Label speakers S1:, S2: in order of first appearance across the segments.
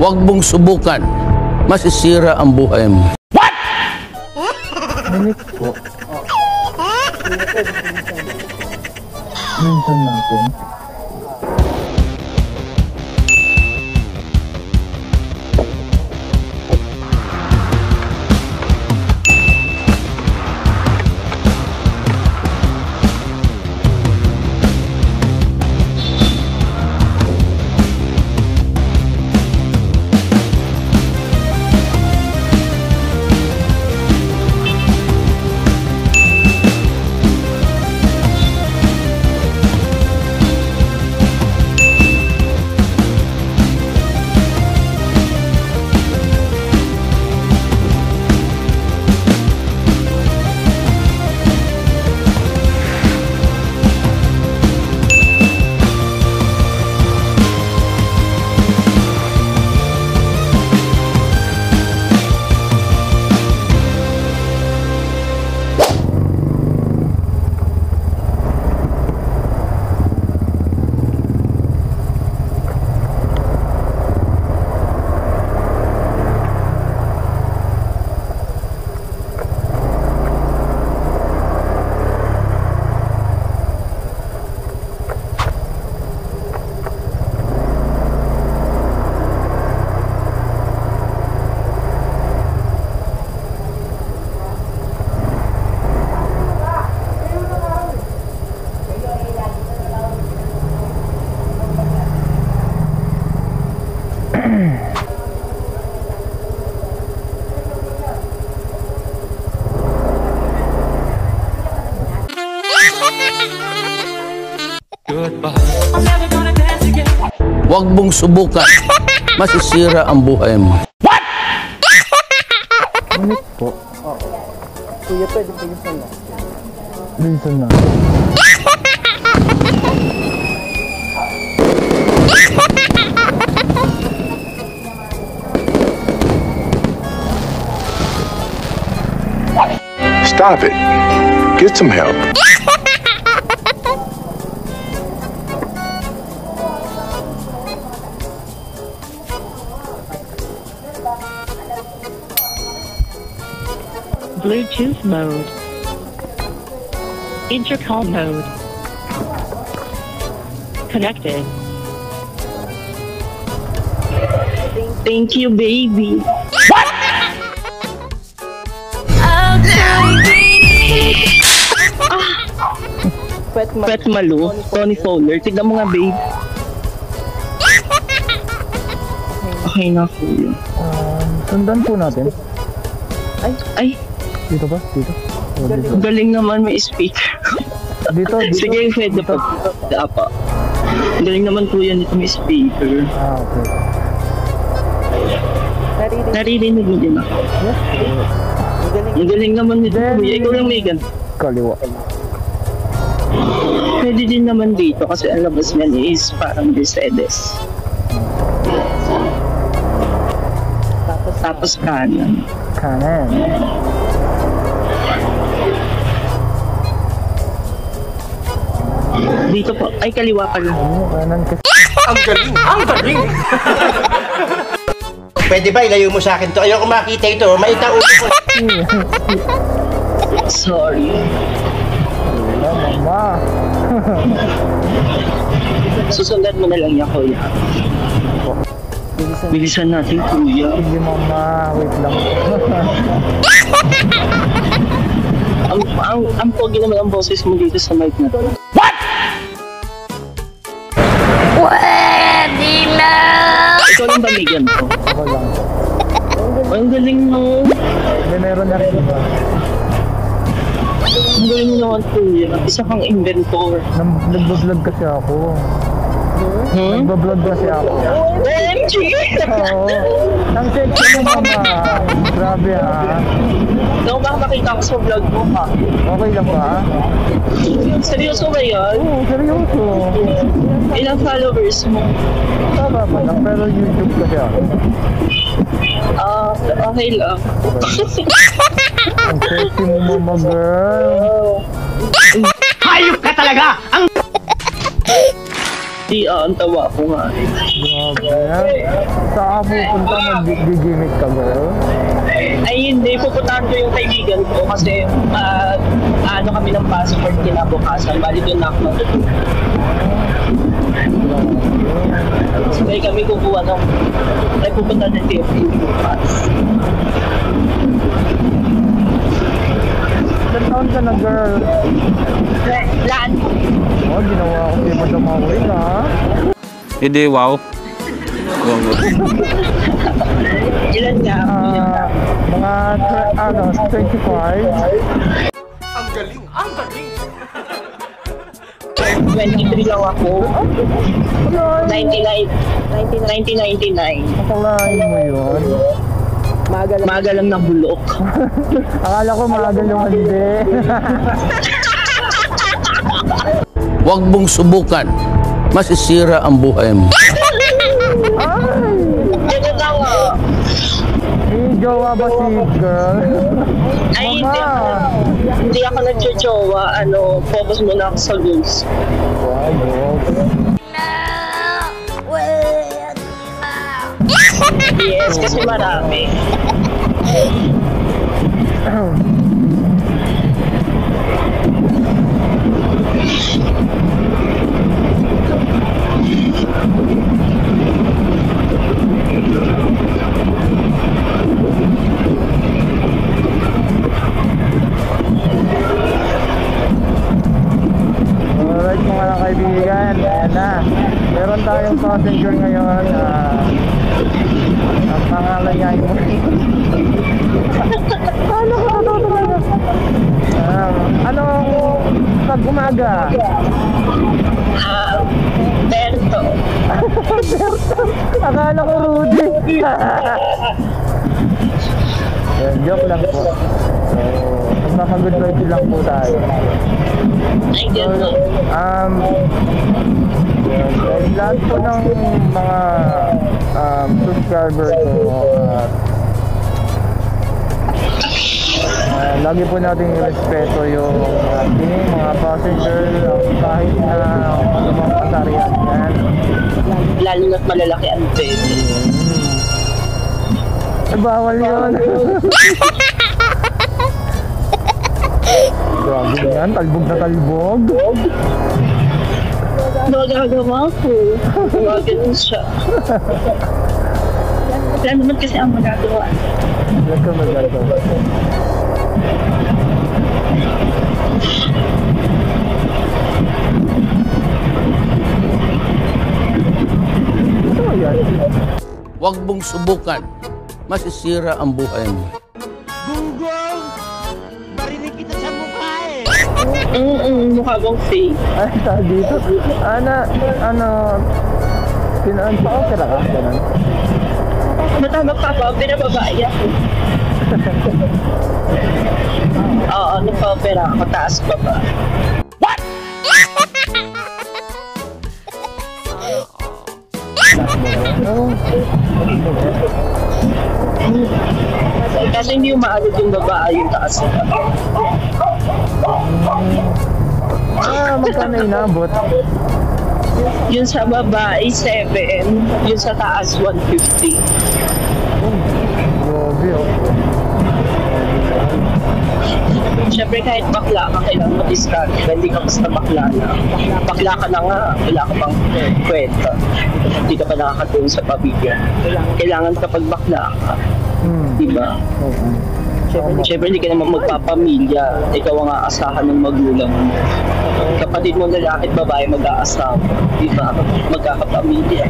S1: Huwag mong subukan. Masisira ang buhay mo. What?
S2: Minit po. Minsan natin.
S1: Huwag mong subukan. Masisira ang buhay mo. What?
S2: Minit po.
S3: Kuya, pwede po minsan na.
S2: Minsan na.
S4: Stop it. Get some help.
S5: Bluetooth mode. Intercom mode. Connected. Thank you, baby.
S1: What?
S5: Pet Malu, Tony Fowler. Tignan mo nga, babe. Okay na, kuya.
S2: Sundan po natin.
S5: Ay,
S2: Dito ba? Dito? O, dito.
S5: galing naman may speaker.
S2: Dito?
S5: Sige, pwede pa. Apa. Galing naman kuya nito may speaker.
S2: Ah, okay.
S5: Naririnig mo din ako.
S2: Yes.
S5: Ang galing naman nito kuya. Ikaw lang may ganito.
S2: Kaliwa.
S5: Pwede din naman dito kasi ang labas niyan is parang Mercedes. Tapos kanan.
S2: Kanan.
S5: Dito po. Ay, kaliwa pala.
S2: Kanan kasi.
S3: Ang galing! Ang galing! Pwede ba ilayo mo sa akin to? Ayoko makita ito. Maitaulo ko.
S5: Sorry.
S2: Wala, mama.
S5: Susundan mo na lang yan, kuya. Bilisan natin, kuya.
S2: Sige, mama. Wait lang.
S5: Ang pogi naman ang boses mo dito sa mic na to.
S1: What?
S5: Pwede na! Ikaw lang ba may ganito?
S2: Ako lang.
S5: Ang galing mo.
S2: May meron na rin ba?
S5: Ang galing mo naman, kuya. Isa kang inventor.
S2: Nagbablog kasi ako. Nagbablog kasi ako.
S5: OMG!
S2: Oo. Ang sexy mo, mama. Grabe, ha?
S5: Naku, baka makita ko sa vlog mo, ha?
S2: Okay lang ba?
S5: Seryoso ba yan?
S2: Oo, seryoso.
S5: Ilang followers mo?
S2: Tama pa lang, pero YouTube kasi ako.
S5: Okay lang.
S2: Ang sexy mo, mama girl.
S1: Hayop ka talaga! Ang...
S5: Ang tawa ko nga.
S2: Grabe yan. Saan ka pupunta? Mag-gimmick ka, girl?
S5: Ay hindi, pupuntahan ko yung kaibigan ko kasi ano kami ng passport kinabukasan. Bali doon na ako matutulog. Sabay kami kukuha ng ay pupunta ng TFT bukas.
S2: Ilan taon ka na, girl?
S5: Lan!
S2: Oh, ginawa ko kay Madam Awin, ha?
S1: Hindi, wow.
S5: Ilan nga?
S2: Mga 25.
S5: 23 lang ako. 1999.
S2: Akalain mo yun?
S5: Maaga lang ng bulok.
S2: Akala ko maaga lumandi.
S1: Huwag mong subukan. Masisira ang buhay mo.
S5: Ganun lang
S2: May jowa ba si girl?
S5: Ay,
S2: Mama!
S5: hindi ako nagjojowa. Focus muna ako sa goals. Yes, kasi marami.
S2: Alright mga kaibigan, ayan na. Meron tayong passenger ngayon. Ang pangalan niya ay ano ka ito talaga? Anong pag-umaga?
S5: Berto.
S2: Akala ko Rudy. Joke lang po. Magkaka-good vibes lang po tayo.
S5: Ay, gano'n.
S2: Lahat po ng mga subscriber ko lagi po nating respeto yung ating mga passenger kahit na anumang kasarian yan.
S5: Lalo na't malalaki ang pwede.
S2: Bawal yun. Grabe yan, talbog na talbog.
S5: Magagawa ko. Ganun siya. Wala naman kasi ang magagawa.
S2: Wala ka magagawa. Ito yan.
S1: Huwag mong subukan. Masisira ang buhay mo.
S5: Mukha bang fake?
S2: Ay, tawag dito. Pinaan-pa-opera ka? Ganun.
S5: Matama pa ba? Pinababae ako. Oo, nagpa-opera ako. Taas pa ba? Kasi hindi umaalog yung babae yung taas nila.
S2: Magkano inabot?
S5: Yun sa babae, 7. Yun sa taas, 150.
S2: Grabe, oh.
S5: Siyempre kahit bakla ka, kailangan mag-discard. Hindi ka basta bakla na. Bakla ka na nga, wala ka pang kwenta. Hindi ka pa nakakatuon sa pamilya. Kailangan kapag bakla ka. Diba? Siyempre hindi ka naman magpapamilya. Ikaw ang aasahan ng magulang mo. Kapatid mo lalaki at babae mag-aasawa. Diba? Magkakapamilya.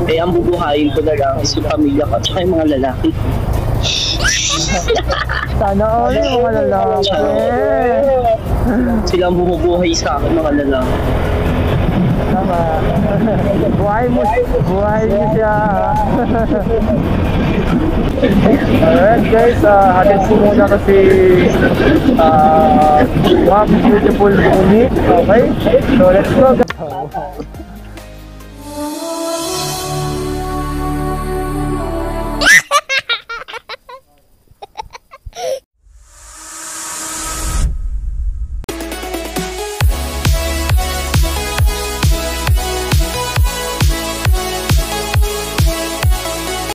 S5: Kaya ang bubuhayin ko na lang is yung pamilya ko at saka yung mga lalaki.
S2: Sana all yung mga lalaki.
S5: Sila ang bumubuhay sa akin, mga lalaki.
S2: Tama. Buhay mo siya. Alright guys, hatid ko muna kasi Ma'am Beautiful Unique. Okay? So let's go guys.